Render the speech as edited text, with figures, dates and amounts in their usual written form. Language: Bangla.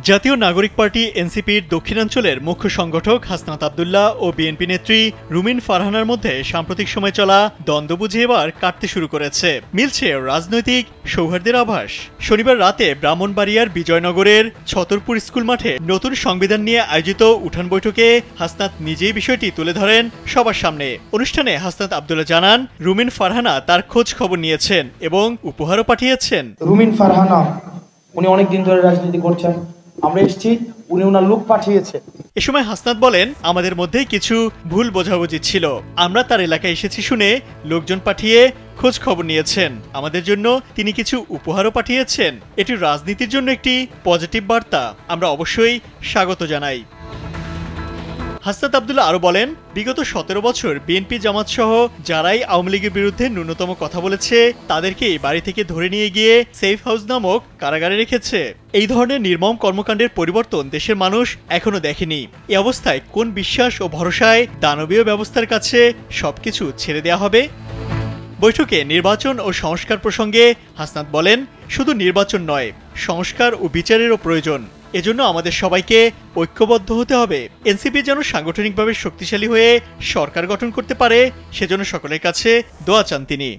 জাতীয় নাগরিক পার্টি এনসিপির দক্ষিণাঞ্চলের মুখ্য সংগঠক হাসনাত আব্দুল্লাহ ও বিএনপি নেত্রী রুমিন ফারহানার মধ্যে সাম্প্রতিক সময় চলা দ্বন্দ্ব বুঝে এবার কাটতে শুরু করেছে। মিলছে রাজনৈতিক সৌহার্দ্যের আভাস। শনিবার রাতে ব্রাহ্মণবাড়িয়ার বিজয়নগরের ছতরপুর স্কুল মাঠে নতুন সংবিধান নিয়ে আয়োজিত উঠান বৈঠকে হাসনাত নিজেই বিষয়টি তুলে ধরেন সবার সামনে। অনুষ্ঠানে হাসনাত আব্দুল্লাহ জানান, রুমিন ফারহানা তার খোঁজ খবর নিয়েছেন এবং উপহারও পাঠিয়েছেন। রুমিন ফারহানা উনি অনেক দিন ধরে রাজনীতি করছেন, আমরা এসেছি, উনি ওনার লোক পাঠিয়েছে। এ সময় হাসনাত বলেন, আমাদের মধ্যে কিছু ভুল বোঝাবুঝি ছিল। আমরা তার এলাকায় এসেছি শুনে লোকজন পাঠিয়ে খোঁজ খবর নিয়েছেন। আমাদের জন্য তিনি কিছু উপহারও পাঠিয়েছেন। এটি রাজনীতির জন্য একটি পজিটিভ বার্তা, আমরা অবশ্যই স্বাগত জানাই। হাসনাত আব্দুল্লাহ আরো বলেন, বিগত 17 বছর বিএনপি জামাত সহ যারাই আওয়ামী লীগের বিরুদ্ধে ন্যূনতম কথা বলেছে তাদেরকে বাড়ি থেকে ধরে নিয়ে গিয়ে সেফ হাউস নামক কারাগারে রেখেছে। এই ধরনের নির্মম কর্মকাণ্ডের পরিবর্তন দেশের মানুষ এখনো দেখেনি। এই অবস্থায় কোন বিশ্বাস ও ভরসায় দানবীয় ব্যবস্থার কাছে সবকিছু ছেড়ে দেওয়া হবে? বৈঠকে নির্বাচন ও সংস্কার প্রসঙ্গে হাসনাত বলেন, শুধু নির্বাচন নয়, সংস্কার ও বিচারেরও প্রয়োজন। এজন্য আমাদের সবাইকে ঐক্যবদ্ধ হতে হবে। এনসিপি যেন সাংগঠনিকভাবে শক্তিশালী হয়ে সরকার গঠন করতে পারে, সেজন্য সকলের কাছে দোয়া চান তিনি।